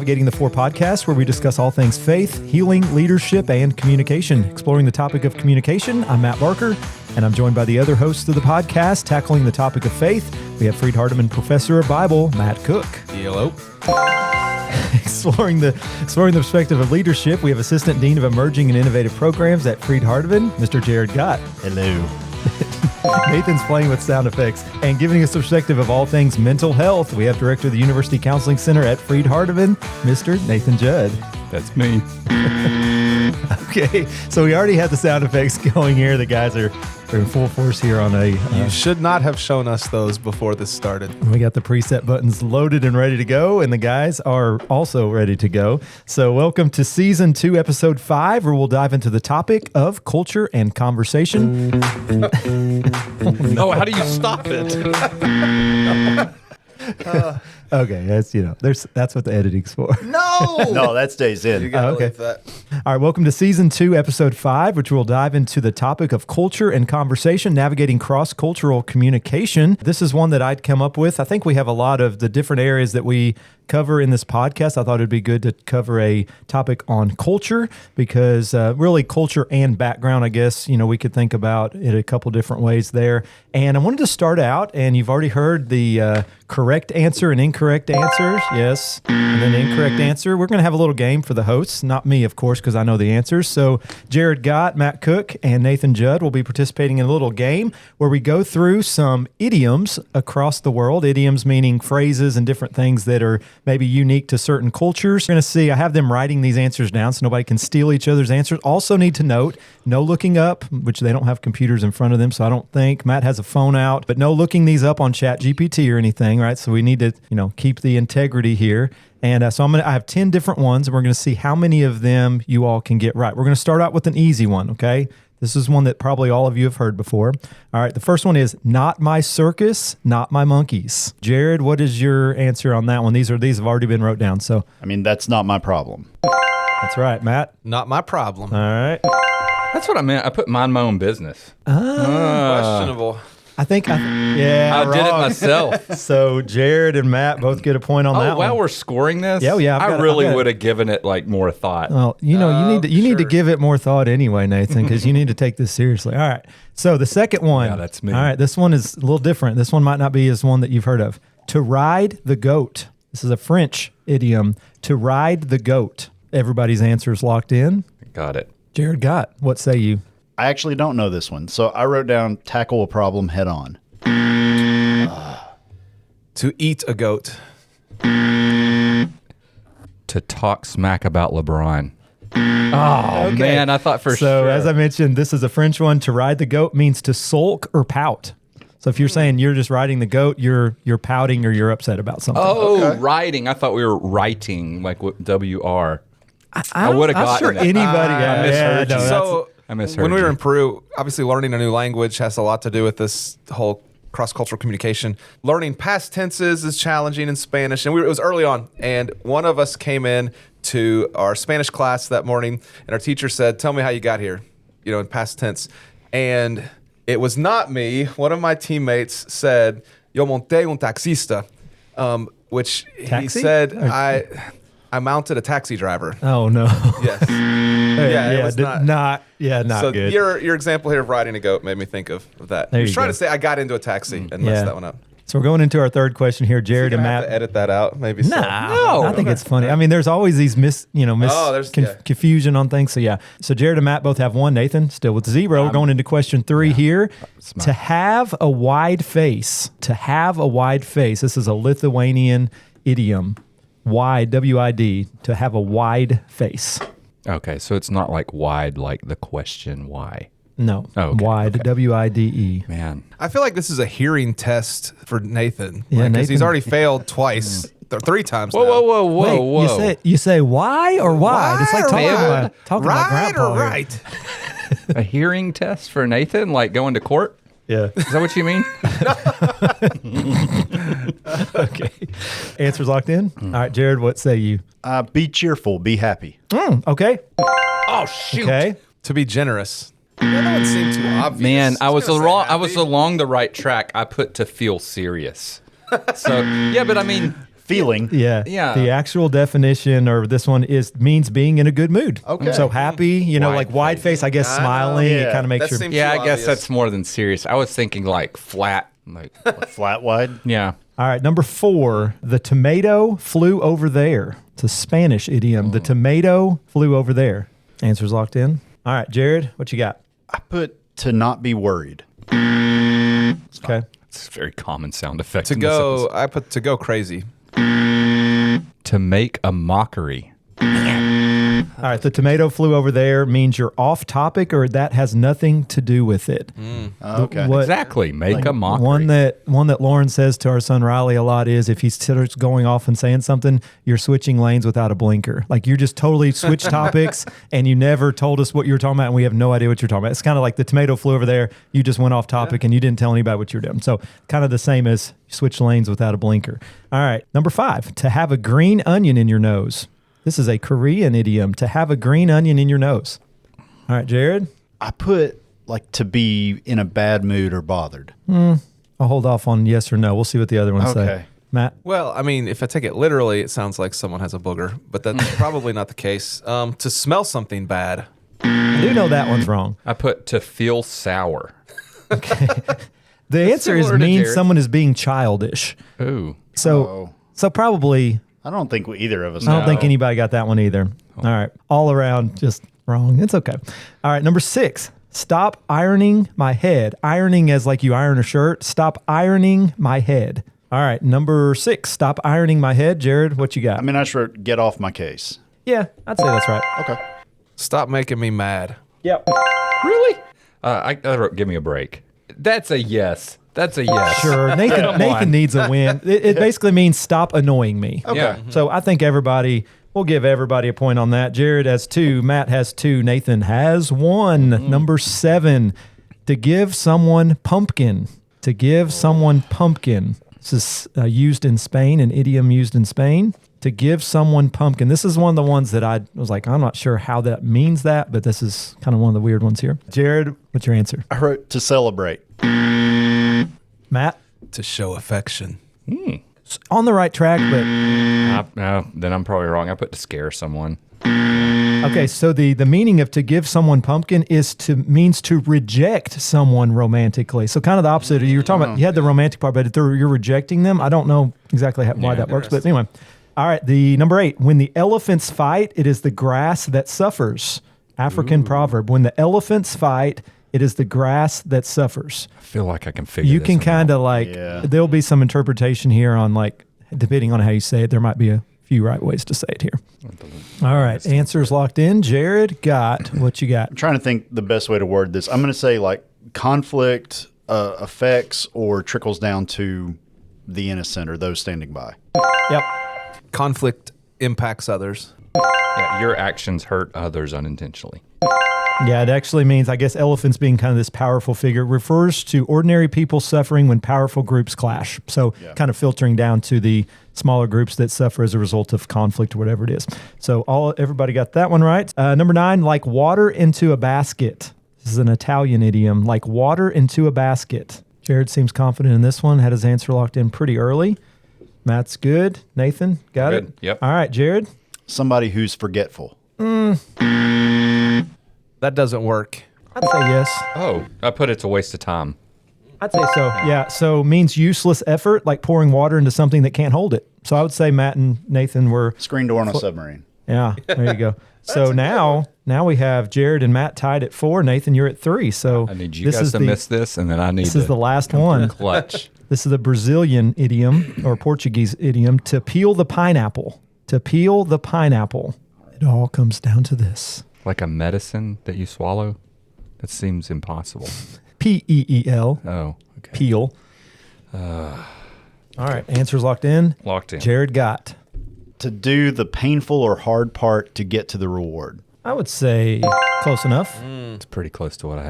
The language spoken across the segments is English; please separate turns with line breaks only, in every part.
Navigating the Four podcast, where we discuss all things faith, healing, leadership, and communication. Exploring the topic of communication, I'm Matt Barker, and I'm joined by the other hosts of the podcast, tackling the topic of faith. We have Freed Hardeman Professor of Bible, Matt Cook.
Hello.
Exploring the perspective of leadership, we have Assistant Dean of Emerging and Innovative Programs at Freed Hardeman, Mr. Jared Gott.
Hello.
Nathan's playing with sound effects. And giving us a perspective of all things mental health, we have Director of the University Counseling Center at Freed Hardeman, Mr. Nathan Judd.
That's me.
Okay, so we already had the sound effects going here. The guys are in full force here on a...
You should not have shown us those before this started.
We got the preset buttons loaded and ready to go, and the guys are also ready to go. So welcome to Season 2, Episode 5, where we'll dive into the topic of culture and conversation.
No, how do you stop it?
Okay, that's what the editing's for.
No, that stays in.
You gotta
okay.
leave that.
All right, welcome to Season 2, Episode 5, which will dive into the topic of culture and conversation, navigating cross-cultural communication. This is one that I'd come up with. I think we have a lot of the different areas that we cover in this podcast. I thought it'd be good to cover a topic on culture because really culture and background, I guess, we could think about it a couple different ways there. And I wanted to start out, and you've already heard the correct answer and incorrect answers. Yes. And then incorrect answer. We're going to have a little game for the hosts, not me, of course, because I know the answers. So Jared Gott, Matt Cook, and Nathan Judd will be participating in a little game where we go through some idioms across the world. Idioms meaning phrases and different things that are maybe unique to certain cultures. We're going to see, I have them writing these answers down so nobody can steal each other's answers. Also need to note, no looking up, which they don't have computers in front of them, so I don't think. Matt has a phone out, but no looking these up on ChatGPT or anything, right? So we need to, keep the integrity here. And so I have 10 different ones, and we're going to see how many of them you all can get right. We're going to start out with an easy one, okay? This is one that probably all of you have heard before. All right, the first one is not my circus, not my monkeys. Jared, what is your answer on that one? These have already been wrote down. So
that's not my problem.
That's right, Matt.
Not my problem.
All right.
That's what I meant. I put mind my own business.
Questionable.
I did
it myself.
So Jared and Matt both get a point on that one.
While we're scoring this,
yeah,
I really would have given it more thought.
Well, you need to give it more thought anyway, Nathan, because you need to take this seriously. All right. So the second one.
Yeah, that's me.
All right. This one is a little different. This one might not be as one that you've heard of. To ride the goat. This is a French idiom. To ride the goat. Everybody's answer is locked in.
Got it.
Jared Gott, what say you?
I actually don't know this one, so I wrote down tackle a problem head on.
To eat a goat.
To talk smack about LeBron. Oh,
Okay.
man, I thought for sure.
So as I mentioned, this is a French one. To ride the goat means to sulk or pout. So if you're saying you're just riding the goat, you're pouting or you're upset about something.
Oh,
Okay.
writing. I thought we were writing, like WR. I would have
I'm
gotten
sure
it.
anybody.
I misheard you.
So
I misheard
when we were
you.
in Peru, obviously learning a new language has a lot to do with this whole cross-cultural communication. Learning past tenses is challenging in Spanish, and it was early on. And one of us came in to our Spanish class that morning, and our teacher said, "Tell me how you got here," in past tense. And it was not me. One of my teammates said, "Yo monté un taxista," which
Taxi?
he said, I mounted a taxi driver.
Oh no.
Yes. It was
not
so
good.
your example here of riding a goat made me think of that.
There
He was
you
trying
go.
to say I got into a taxi and messed that one up.
So we're going into our third question here, Jared
You're
and
gonna have
Matt.
to edit that out, maybe.
No, I think it's funny. I mean, there's always these confusion on things. So yeah. So Jared and Matt both have one. Nathan still with 0. We're going into question 3 here. To have a wide face. To have a wide face. This is a Lithuanian idiom. Wide, W-I-D. To have a wide face.
Okay, so it's not like wide, like the question why.
No.
Oh, okay,
Wide,
okay.
W-I-D-E.
Man.
I feel like this is a hearing test for Nathan.
Yeah,
because he's
Nathan-
already failed twice, 3 times now.
Whoa.
Wait, you say why or wide? It's like talking
Wide
about
right
grandpa
or
here.
right?
A hearing test for Nathan, like going to court?
Yeah.
Is that what you mean?
Okay. Answers locked in? All right, Jared, what say you?
Be cheerful, be happy.
Okay.
Oh, shoot.
Okay.
To be generous. That one seemed too obvious.
Man, I was
gonna say
wrong. I was
happy.
along the right track. I put to feel serious. So, yeah, but I mean,
feeling.
Yeah.
Yeah.
The actual definition, or this one means being in a good mood.
Okay.
So happy, like wide face, I guess
I know.
sguess smiling. It
Yeah.
kind of makes
That
your.
seems-
Yeah,
too
I guess
obvious.
that's more than serious. I was thinking like flat, like
Flat wide.
yeah.
All right. Number 4, the tomato flew over there. It's a Spanish idiom. The tomato flew over there. Answer's locked in. All right, Jared, what you got?
I put to not be worried.
Okay.
It's a very common sound effect.
To
in this
go,
episode.
I put to go crazy.
To make a mockery.
All right. The tomato flew over there means you're off topic or that has nothing to do with it.
Okay.
What-
Exactly. Make a mockery.
One that Lauren says to our son Riley a lot is if he starts going off and saying something, you're switching lanes without a blinker. Like you just totally switch topics and you never told us what you were talking about and we have no idea what you're talking about. It's kind of like the tomato flew over there. You just went off topic and you didn't tell anybody what you were doing. So kind of the same as switch lanes without a blinker. All right. Number 5, to have a green onion in your nose. This is a Korean idiom, to have a green onion in your nose. All right, Jared,
I put like to be in a bad mood or bothered.
I'll hold off on yes or no. We'll see what the other ones say.
Okay.
Matt?
Well, I mean, if I take it literally, it sounds like someone has a booger, but that's probably not the case. To smell something bad.
I do know that one's wrong.
I put to feel sour.
The answer is
similar to
means
Jared's.
someone is being childish.
Ooh.
So probably
I don't think either of us.
I don't
know.
think anybody got that one either. All right. All around just wrong. It's okay. All right, number 6. Stop ironing my head. Ironing as like you iron a shirt. Stop ironing my head. All right, number 6. Stop ironing my head. Jared, what you got?
I mean, I just wrote get off my case.
Yeah, I'd say that's right.
Okay.
Stop making me mad.
Yep.
Really? I wrote give me a break. That's a yes. That's a yes.
Sure. Nathan needs a win. It basically means stop annoying me.
Okay.
Yeah.
So I think we'll give everybody a point on that. Jared has 2, Matt has 2, Nathan has 1. Number 7, to give someone pumpkin. To give someone pumpkin. This is used in Spain, an idiom used in Spain. To give someone pumpkin. This is one of the ones that I was like, I'm not sure how that means that, but this is kind of one of the weird ones here. Jared, what's your answer?
I wrote to celebrate.
Matt?
To show affection.
On the right track, but
Then I'm probably wrong. I put to scare someone.
okay, so the meaning of to give someone pumpkin means to reject someone romantically. So kind of the opposite. You were talking about, you had the romantic part, but if you're rejecting them, I don't know exactly why that works. But anyway, all right, the number 8, when the elephants fight, it is the grass that suffers. African proverb. When the elephants fight, it is the grass that suffers.
I feel like I can figure
You
this
can
one
kind
out.
of like,
Yeah.
there'll be some interpretation here on like, depending on how you say it, there might be a few right ways to say it here. All right, answers locked in. Jared got what you got.
I'm trying to think the best way to word this. I'm going to say like conflict affects or trickles down to the innocent or those standing by.
Yep.
Conflict impacts others.
Yeah, your actions hurt others unintentionally.
Yeah, it actually means, I guess, elephants being kind of this powerful figure refers to ordinary people suffering when powerful groups clash. So kind of filtering down to the smaller groups that suffer as a result of conflict or whatever it is. So everybody got that one right. Number 9, like water into a basket. This is an Italian idiom, like water into a basket. Jared seems confident in this one, had his answer locked in pretty early. Matt's good. Nathan, got
Good.
it?
Yep.
All right, Jared.
Somebody who's forgetful.
That doesn't work.
I'd say yes.
Oh, I put it's a waste of time.
I'd say so. Yeah. So means useless effort, like pouring water into something that can't hold it. So I would say Matt and Nathan were,
Screen door on a submarine.
yeah, there you go. So now we have Jared and Matt tied at 4. Nathan, you're at 3. So
I need you guys to miss this, and then I need
This is the last one.
clutch.
This is the Brazilian idiom or Portuguese idiom, to peel the pineapple. To peel the pineapple. It all comes down to this.
Like a medicine that you swallow? That seems impossible.
P-E-E-L.
Oh, okay.
Peel. All right. Answers locked in.
Locked in.
Jared got.
To do the painful or hard part to get to the reward.
I would say close enough.
It's pretty close to what I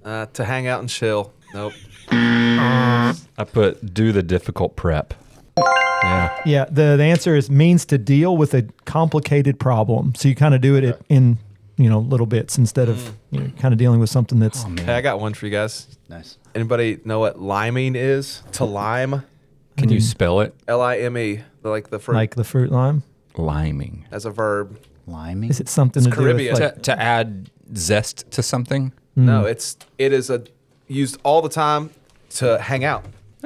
have.
To hang out and chill. Nope.
I put do the difficult prep. Yeah.
Yeah, the answer is means to deal with a complicated problem. So you kind of do it in, little bits instead of kind of dealing with something that's.
Hey, I got one for you guys.
Nice.
Anybody know what liming is? To lime?
Can you spell it?
Lime, like the fruit,
Like the fruit lime?
Liming.
as a verb.
Limey.
Is it something to
Caribbean.
do with like,
To add zest to something?
No, it is used all the time to hang out,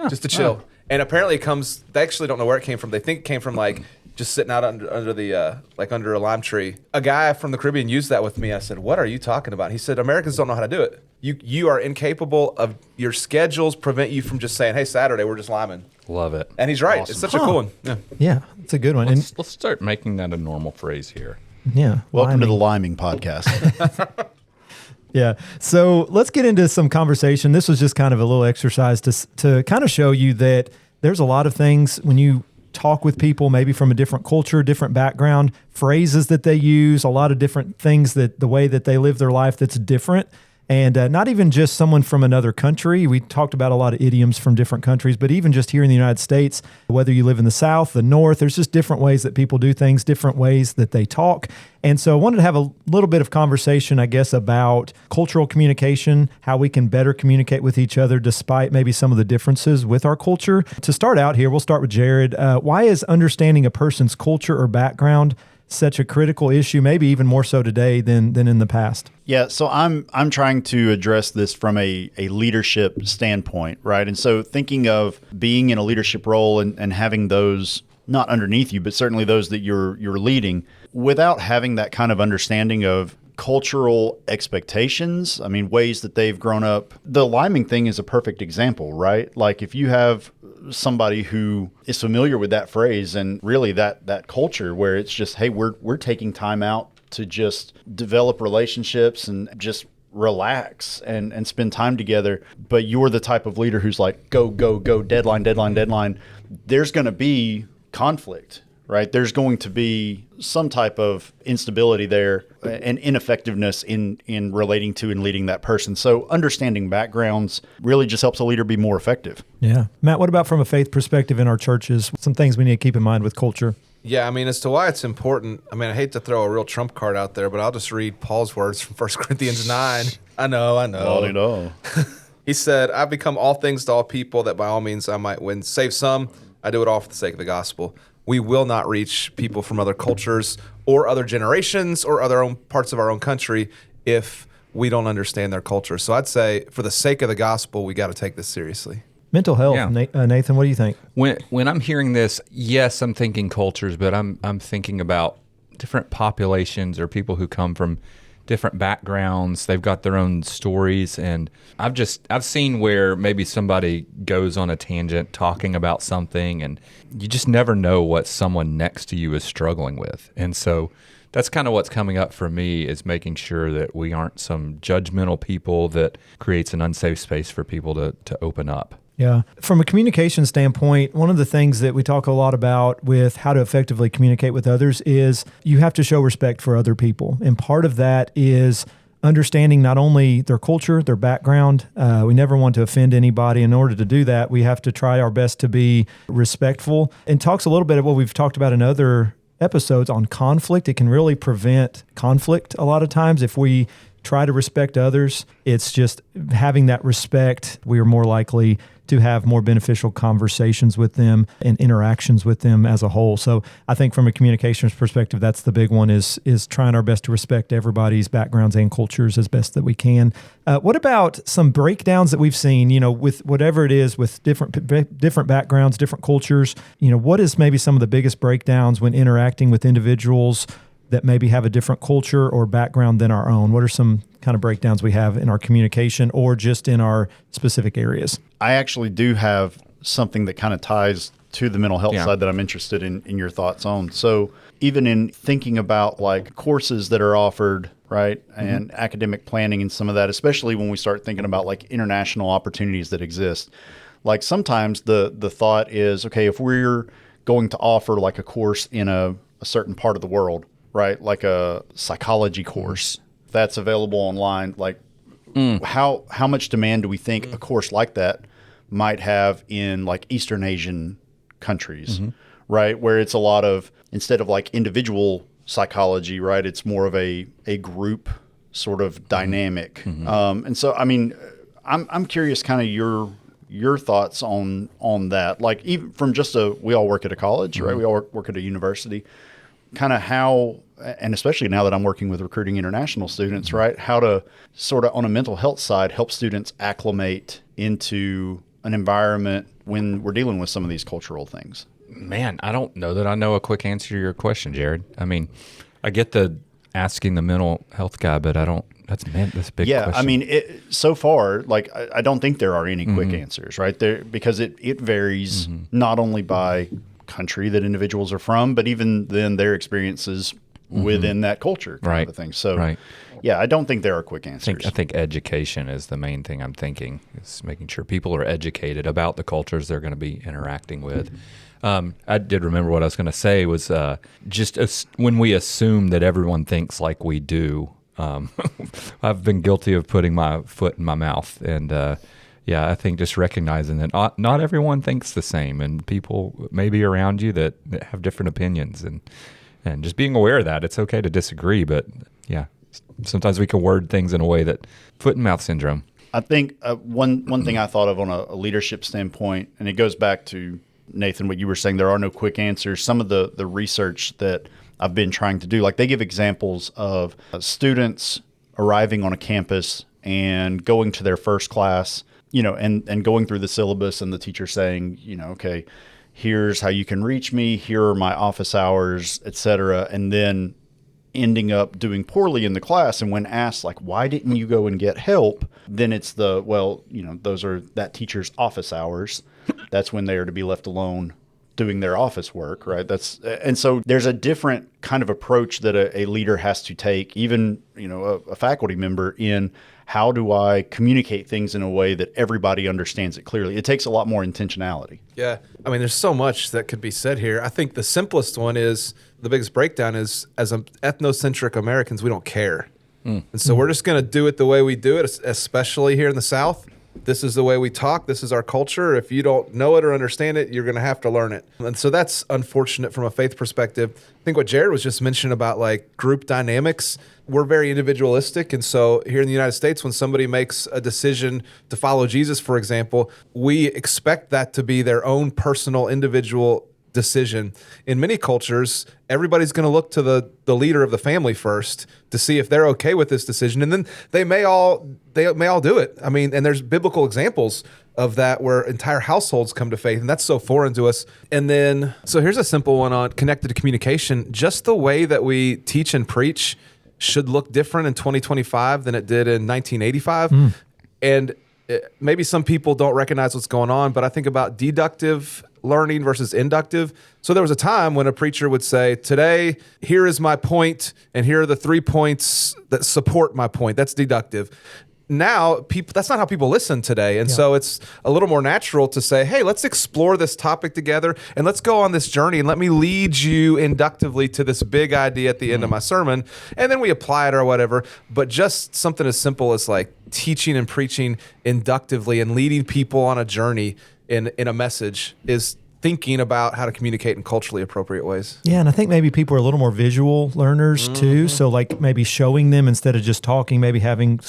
just to chill. And apparently it comes. They actually don't know where it came from. They think it came from like just sitting out under the under a lime tree. A guy from the Caribbean used that with me. I said, "What are you talking about?" He said, "Americans don't know how to do it. You are incapable of your schedules prevent you from just saying, 'Hey, Saturday we're just liming.'"
Love it.
And he's right.
Awesome.
It's such a cool one. Yeah.
yeah, it's a good one.
Let's start making that a normal phrase here.
And yeah,
Welcome to the
liming.
Liming Podcast.
Yeah. So let's get into some conversation. This was just kind of a little exercise to kind of show you that there's a lot of things when you talk with people, maybe from a different culture, different background, phrases that they use, a lot of different things that the way that they live their life that's different. And not even just someone from another country. We talked about a lot of idioms from different countries, but even just here in the United States, whether you live in the South, the North, there's just different ways that people do things, different ways that they talk. And so I wanted to have a little bit of conversation, I guess, about cultural communication, how we can better communicate with each other despite maybe some of the differences with our culture. To start out here, we'll start with Jared. Why is understanding a person's culture or background such a critical issue, maybe even more so today than in the past?
Yeah, so I'm trying to address this from a leadership standpoint, right? And so thinking of being in a leadership role and having those not underneath you, but certainly those that you're leading, without having that kind of understanding of cultural expectations, I mean, ways that they've grown up. The liming thing is a perfect example, right? Like if you have somebody who is familiar with that phrase and really that culture where it's just, hey, we're taking time out to just develop relationships and just relax and spend time together. But you're the type of leader who's like, go, deadline. There's going to be conflict, right? There's going to be some type of instability there and ineffectiveness in relating to and leading that person. So understanding backgrounds really just helps a leader be more effective.
Yeah. Matt, what about from a faith perspective in our churches? Some things we need to keep in mind with culture.
Yeah, I mean, as to why it's important, I mean, I hate to throw a real trump card out there, but I'll just read Paul's words from 1 Corinthians 9. I know. He said, "I've become all things to all people, that by all means I might win, save some. I do it all for the sake of the gospel." We will not reach people from other cultures or other generations or other own parts of our own country if we don't understand their culture. So I'd say for the sake of the gospel, we got to take this seriously.
Mental health.
Yeah.
Nathan, what do you think?
When I'm hearing this, yes, I'm thinking cultures, but I'm thinking about different populations or people who come from different backgrounds. They've got their own stories, and I've seen where maybe somebody goes on a tangent talking about something, and you just never know what someone next to you is struggling with. And so that's kind of what's coming up for me, is making sure that we aren't some judgmental people that creates an unsafe space for people to open up.
Yeah. From a communication standpoint, one of the things that we talk a lot about with how to effectively communicate with others is you have to show respect for other people. And part of that is understanding not only their culture, their background. We never want to offend anybody. In order to do that, we have to try our best to be respectful. And talks a little bit of what we've talked about in other episodes on conflict. It can really prevent conflict a lot of times if we try to respect others. It's just having that respect. We are more likely to have more beneficial conversations with them and interactions with them as a whole. So I think from a communications perspective, that's the big one, is trying our best to respect everybody's backgrounds and cultures as best that we can. What about some breakdowns that we've seen, with whatever it is, with different backgrounds, different cultures? What is maybe some of the biggest breakdowns when interacting with individuals that maybe have a different culture or background than our own? What are some kind of breakdowns we have in our communication or just in our specific areas?
I actually do have something that kind of ties to the mental health side that I'm interested in your thoughts on. So even in thinking about like courses that are offered, right, and academic planning and some of that, especially when we start thinking about like international opportunities that exist, like sometimes the thought is, okay, if we're going to offer like a course in a certain part of the world, right, like a psychology course that's available online, like how much demand do we think a course like that might have in like Eastern Asian countries, right, where it's a lot of, instead of like individual psychology, right, it's more of a group sort of dynamic. And so, I mean, I'm curious kind of your your thoughts on that. Like even from just we all work at a college, right? We all work at a university. Kind of how, and especially now that I'm working with recruiting international students, right? How to sort of on a mental health side help students acclimate into an environment when we're dealing with some of these cultural things.
Man, I don't know that I know a quick answer to your question, Jared. I mean, I get the asking the mental health guy, but I don't. That's a big
Yeah,
question.
I mean, so far, like I don't think there are any quick answers, right? There because it varies not only by country that individuals are from, but even then their experiences within that culture kind of a thing. So, yeah, I don't think there are quick answers.
I think education is the main thing I'm thinking. Is making sure people are educated about the cultures they're going to be interacting with. I did remember what I was going to say was when we assume that everyone thinks like we do. I've been guilty of putting my foot in my mouth, and I think just recognizing that not everyone thinks the same, and people maybe around you that have different opinions, and just being aware of that. It's okay to disagree, but yeah, sometimes we can word things in a way that foot and mouth syndrome.
I think one thing I thought of on a leadership standpoint, and it goes back to Nathan, what you were saying, there are no quick answers. Some of the research that I've been trying to do, like they give examples of students arriving on a campus and going to their first class, and going through the syllabus and the teacher saying, okay, here's how you can reach me, here are my office hours, et cetera. And then ending up doing poorly in the class. And when asked, like, why didn't you go and get help? Then it's those are that teacher's office hours. That's when they are to be left alone doing their office work, right? And so there's a different kind of approach that a leader has to take, even, a faculty member, in how do I communicate things in a way that everybody understands it clearly. It takes a lot more intentionality.
Yeah. I mean, there's so much that could be said here. I think the simplest one is, the biggest breakdown is, as ethnocentric Americans, we don't care. And so we're just going to do it the way we do it, especially here in the South. This is the way we talk. This is our culture. If you don't know it or understand it, you're going to have to learn it. And so that's unfortunate from a faith perspective. I think what Jared was just mentioning about like group dynamics, we're very individualistic. And so here in the United States, when somebody makes a decision to follow Jesus, for example, we expect that to be their own personal individual decision. In many cultures, everybody's going to look to the leader of the family first to see if they're okay with this decision, and then they may all do it. I mean, and there's biblical examples of that where entire households come to faith, and that's so foreign to us. And then, so here's a simple one on connected to communication. Just the way that we teach and preach should look different in 2025 than it did in 1985. And maybe some people don't recognize what's going on, but I think about deductive learning versus inductive. So there was a time when a preacher would say, today, here is my point, and here are the 3 points that support my point. That's deductive. Now, that's not how people listen today. And so it's a little more natural to say, hey, let's explore this topic together, and let's go on this journey, and let me lead you inductively to this big idea at the end of my sermon. And then we apply it or whatever. But just something as simple as like teaching and preaching inductively and leading people on a journey in a message is thinking about how to communicate in culturally appropriate ways.
Yeah, and I think maybe people are a little more visual learners too. So like maybe showing them instead of just talking, maybe using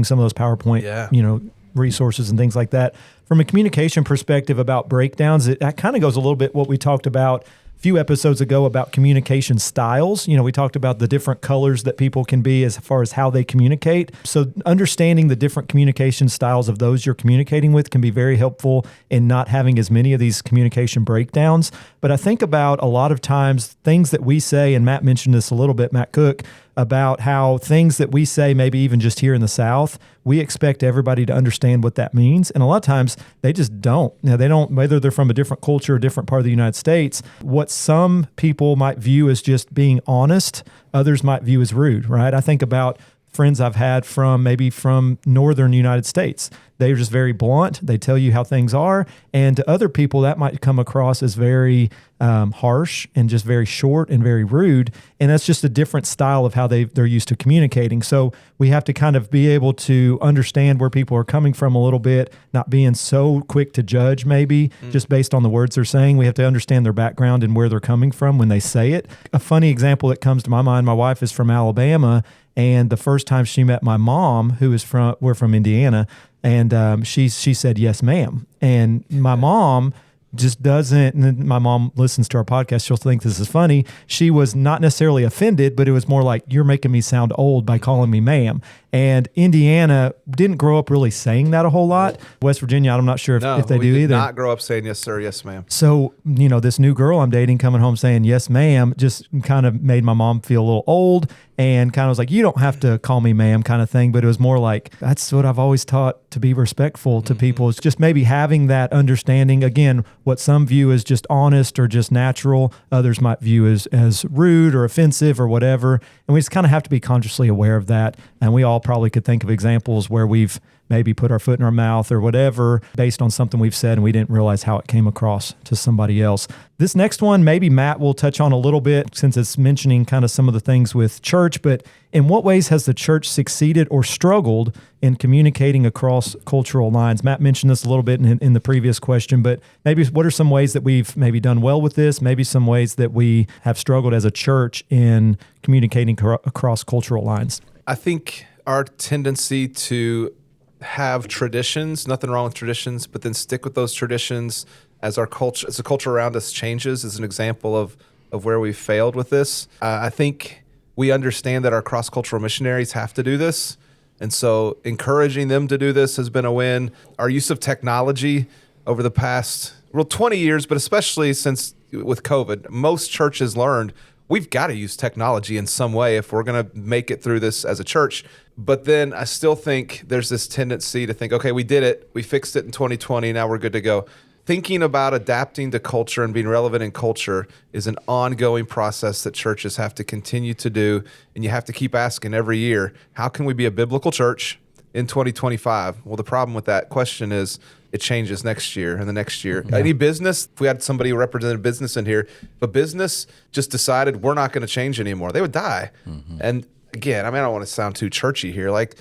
some of those PowerPoint, resources and things like that. From a communication perspective about breakdowns, that kind of goes a little bit what we talked about few episodes ago about communication styles. We talked about the different colors that people can be as far as how they communicate. So understanding the different communication styles of those you're communicating with can be very helpful in not having as many of these communication breakdowns. But I think about a lot of times things that we say, and Matt mentioned this a little bit, Matt Cook, about how things that we say, maybe even just here in the South, we expect everybody to understand what that means. And a lot of times they just don't. They don't, whether they're from a different culture, a different part of the United States, what some people might view as just being honest, others might view as rude, right? I think about friends I've had from northern United States. They're just very blunt. They tell you how things are. And to other people, that might come across as very harsh and just very short and very rude. And that's just a different style of how they're used to communicating. So we have to kind of be able to understand where people are coming from a little bit, not being so quick to judge maybe just based on the words they're saying. We have to understand their background and where they're coming from when they say it. A funny example that comes to my mind, my wife is from Alabama, and the first time she met my mom, we're from Indiana, and she said, "Yes, ma'am." And my mom just doesn't, and my mom listens to our podcast, she'll think this is funny. She was not necessarily offended, but it was more like, you're making me sound old by calling me ma'am. And Indiana didn't grow up really saying that a whole lot. West Virginia, I'm not sure if they do either.
Not grow up saying yes, sir, yes, ma'am.
So, this new girl I'm dating coming home saying yes, ma'am, just kind of made my mom feel a little old and kind of was like, you don't have to call me ma'am kind of thing. But it was more like, that's what I've always taught, to be respectful to people. It's just maybe having that understanding. Again, what some view as just honest or just natural, others might view as rude or offensive or whatever. And we just kind of have to be consciously aware of that. And we all probably could think of examples where we've maybe put our foot in our mouth or whatever based on something we've said and we didn't realize how it came across to somebody else. This next one, maybe Matt will touch on a little bit since it's mentioning kind of some of the things with church, but in what ways has the church succeeded or struggled in communicating across cultural lines? Matt mentioned this a little bit in the previous question, but maybe what are some ways that we've maybe done well with this? Maybe some ways that we have struggled as a church in communicating across cultural lines?
I think our tendency to have traditions, nothing wrong with traditions, but then stick with those traditions as the culture around us changes is an example of where we failed with this. I think we understand that our cross-cultural missionaries have to do this. And so encouraging them to do this has been a win. Our use of technology over the past, 20 years, but especially since with COVID, most churches learned we've got to use technology in some way if we're going to make it through this as a church. But then I still think there's this tendency to think, okay, we did it. We fixed it in 2020. Now we're good to go. Thinking about adapting to culture and being relevant in culture is an ongoing process that churches have to continue to do. And you have to keep asking every year, how can we be a biblical church in 2025? Well, the problem with that question is it changes next year and the next year. Yeah. Any business, if we had somebody who represented a business in here, if a business just decided we're not going to change anymore, they would die. Mm-hmm. And again, I don't want to sound too churchy here. Like,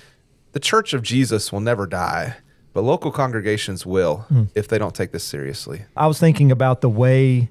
the Church of Jesus will never die, but local congregations will if they don't take this seriously.
I was thinking about the way,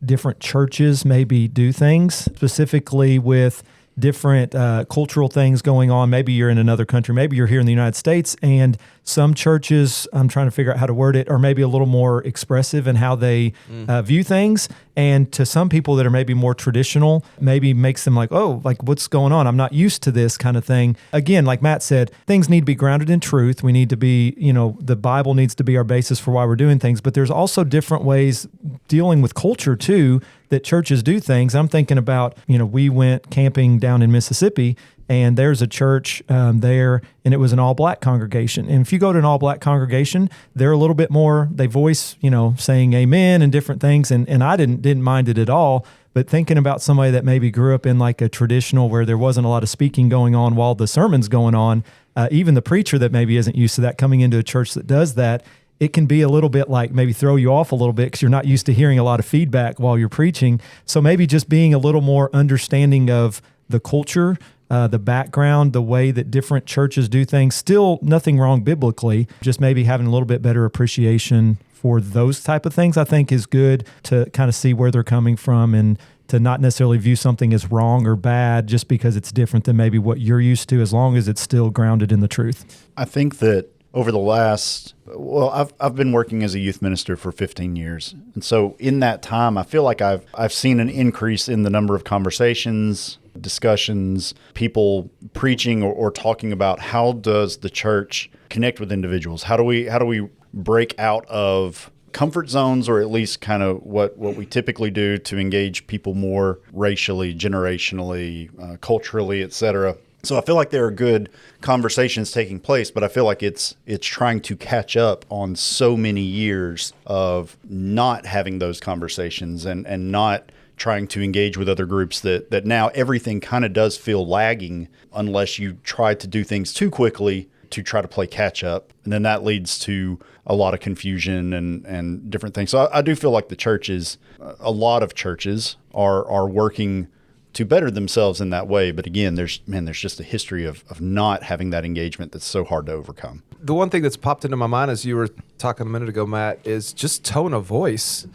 different churches maybe do things, specifically with different cultural things going on. Maybe you're in another country, maybe you're here in the United States, and some churches, I'm trying to figure out how to word it, are maybe a little more expressive in how they view things. And to some people that are maybe more traditional, maybe makes them like, oh, like, what's going on? I'm not used to this kind of thing. Again, like Matt said, things need to be grounded in truth. We need to be, the Bible needs to be our basis for why we're doing things. But there's also different ways dealing with culture too that churches do things. I'm thinking about, we went camping down in Mississippi, and there's a church there, and it was an all-black congregation. And if you go to an all-black congregation, they're a little bit more, they voice, saying amen and different things, and I didn't mind it at all. But thinking about somebody that maybe grew up in like a traditional where there wasn't a lot of speaking going on while the sermon's going on, even the preacher that maybe isn't used to that coming into a church that does that, it can be a little bit like maybe throw you off a little bit because you're not used to hearing a lot of feedback while you're preaching. So maybe just being a little more understanding of the culture, the background, the way that different churches do things. Still nothing wrong biblically, just maybe having a little bit better appreciation for those type of things, I think is good to kind of see where they're coming from and to not necessarily view something as wrong or bad just because it's different than maybe what you're used to, as long as it's still grounded in the truth.
I think that over the last, I've been working as a youth minister for 15 years. And so in that time, I feel like I've seen an increase in the number of conversations, discussions, people preaching or talking about how does the church connect with individuals? How do we break out of comfort zones, or at least kind of what we typically do to engage people more racially, generationally, culturally, et cetera. So I feel like there are good conversations taking place, but I feel like it's trying to catch up on so many years of not having those conversations and not trying to engage with other groups that now everything kind of does feel lagging unless you try to do things too quickly to try to play catch up. And then that leads to a lot of confusion and different things. So I do feel like a lot of churches are working to better themselves in that way. But again, there's just a history of not having that engagement that's so hard to overcome.
The one thing that's popped into my mind as you were talking a minute ago, Matt, is just tone of voice.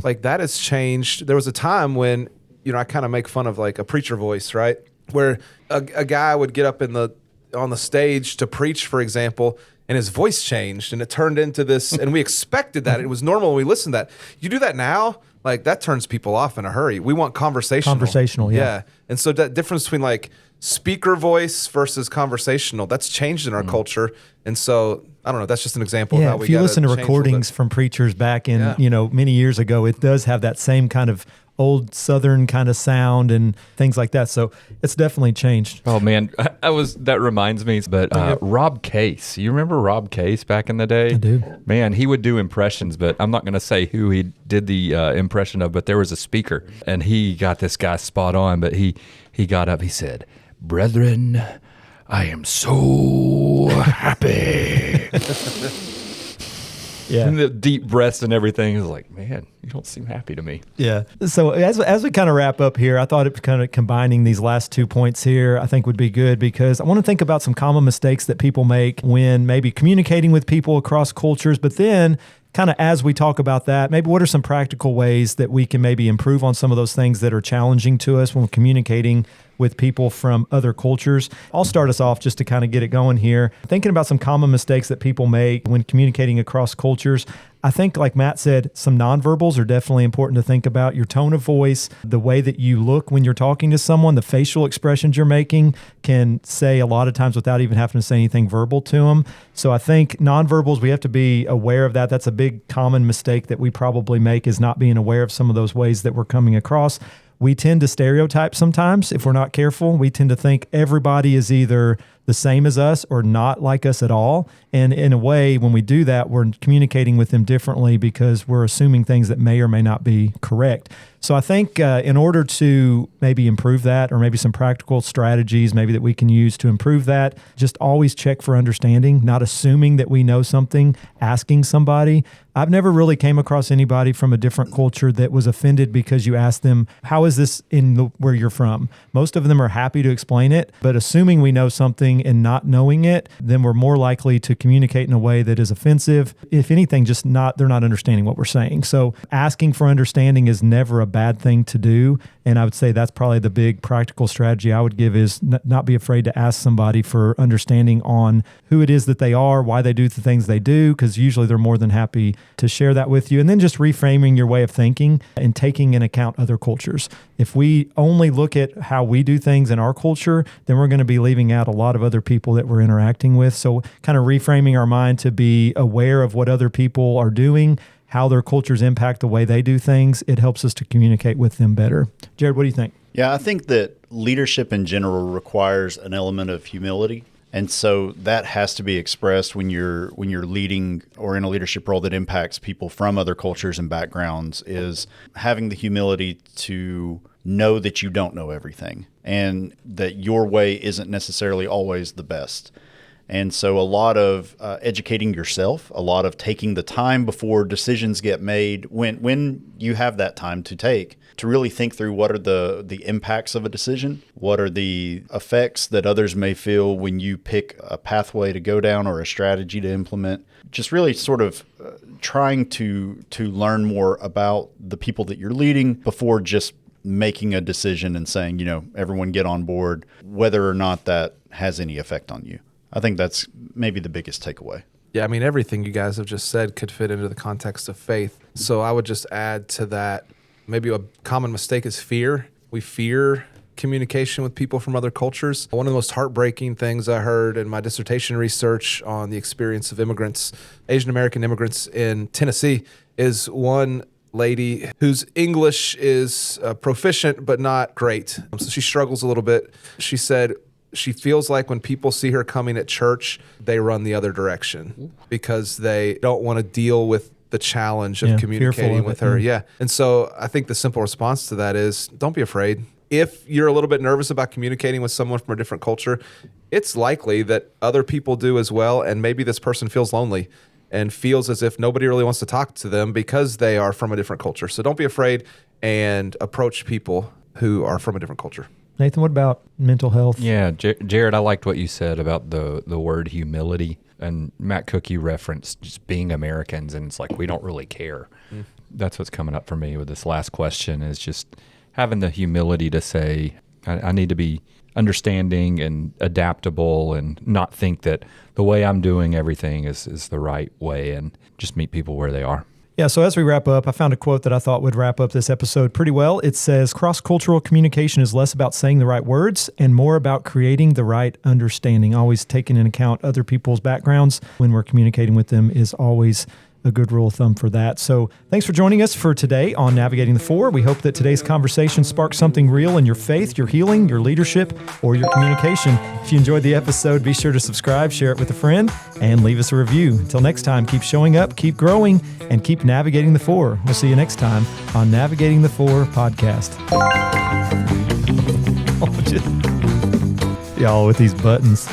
Like that has changed. There was a time when, I kind of make fun of like a preacher voice, right? Where a guy would get up on the stage to preach, for example, and his voice changed and it turned into this, and we expected that. It was normal when we listened to that. You do that now, like that turns people off in a hurry. We want conversational.
Conversational, yeah.
And so that difference between like speaker voice versus conversational, that's changed in our culture. And so, I don't know, that's just an example of how we
if you
gotta
listen to
change a little
recordings
bit.
from preachers back in, many years ago, it does have that same kind of old Southern kind of sound and things like that. So it's definitely changed.
Oh man, that reminds me. But Rob Case, you remember Rob Case back in the day?
I do.
Man, he would do impressions, but I'm not going to say who he did the impression of. But there was a speaker, and he got this guy spot on. But he got up, he said, "Brethren, I am so happy."
Yeah.
And the deep breaths and everything. It was like, man, you don't seem happy to me.
Yeah. So as we kind of wrap up here, I thought it kind of combining these last 2 points here, I think would be good, because I want to think about some common mistakes that people make when maybe communicating with people across cultures, but then kind of as we talk about that, maybe what are some practical ways that we can maybe improve on some of those things that are challenging to us when we're communicating with people from other cultures. I'll start us off just to kind of get it going here. Thinking about some common mistakes that people make when communicating across cultures. I think, like Matt said, some nonverbals are definitely important to think about. Your tone of voice, the way that you look when you're talking to someone, the facial expressions you're making can say a lot of times without even having to say anything verbal to them. So I think nonverbals, we have to be aware of that. That's a big common mistake that we probably make, is not being aware of some of those ways that we're coming across. We tend to stereotype sometimes if we're not careful. We tend to think everybody is either the same as us or not like us at all. And in a way, when we do that, we're communicating with them differently because we're assuming things that may or may not be correct. So I think in order to maybe improve that, or maybe some practical strategies maybe that we can use to improve that, just always check for understanding, not assuming that we know something, asking somebody. I've never really came across anybody from a different culture that was offended because you asked them, how is this where you're from? Most of them are happy to explain it, but assuming we know something and not knowing it, then we're more likely to communicate in a way that is offensive. If anything, they're not understanding what we're saying. So asking for understanding is never a bad thing to do. And I would say that's probably the big practical strategy I would give, is not be afraid to ask somebody for understanding on who it is that they are, why they do the things they do, because usually they're more than happy to share that with you. And then just reframing your way of thinking and taking into account other cultures. If we only look at how we do things in our culture, then we're going to be leaving out a lot of other people that we're interacting with. So kind of reframing our mind to be aware of what other people are doing, how their cultures impact the way they do things, it helps us to communicate with them better. Jared, what do you think?
Yeah, I think that leadership in general requires an element of humility. And so that has to be expressed when you're leading or in a leadership role that impacts people from other cultures and backgrounds, is having the humility to know that you don't know everything and that your way isn't necessarily always the best. And so a lot of educating yourself, a lot of taking the time before decisions get made, when you have that time to take, to really think through what are the impacts of a decision, what are the effects that others may feel when you pick a pathway to go down or a strategy to implement. Just really sort of trying to learn more about the people that you're leading before just making a decision and saying, everyone get on board, whether or not that has any effect on you. I think that's maybe the biggest takeaway.
Yeah, I mean, everything you guys have just said could fit into the context of faith. So I would just add to that, maybe a common mistake is fear. We fear communication with people from other cultures. One of the most heartbreaking things I heard in my dissertation research on the experience of immigrants, Asian American immigrants in Tennessee, is one lady whose English is proficient but not great. So she struggles a little bit. She said she feels like when people see her coming at church, they run the other direction because they don't want to deal with the challenge of communicating with her. Yeah. And so I think the simple response to that is don't be afraid. if you're a little bit nervous about communicating with someone from a different culture, it's likely that other people do as well. And maybe this person feels lonely and feels as if nobody really wants to talk to them because they are from a different culture. So don't be afraid and approach people who are from a different culture.
Nathan, what about mental health?
Yeah, Jared, I liked what you said about the word humility. And Matt Cook, you referenced just being Americans, and it's like we don't really care. That's what's coming up for me with this last question is just having the humility to say, I need to be understanding and adaptable and not think that the way I'm doing everything is the right way, and just meet people where they are.
Yeah, so as we wrap up, I found a quote that I thought would wrap up this episode pretty well. It says, cross-cultural communication is less about saying the right words and more about creating the right understanding. Always taking into account other people's backgrounds when we're communicating with them is always a good rule of thumb for that. So thanks for joining us for today on Navigating the Four. We hope that today's conversation sparks something real in your faith, your healing, your leadership, or your communication. If you enjoyed the episode, be sure to subscribe, share it with a friend, and leave us a review. Until next time, keep showing up, keep growing, and keep navigating the four. We'll see you next time on Navigating the Four podcast. Y'all with these buttons.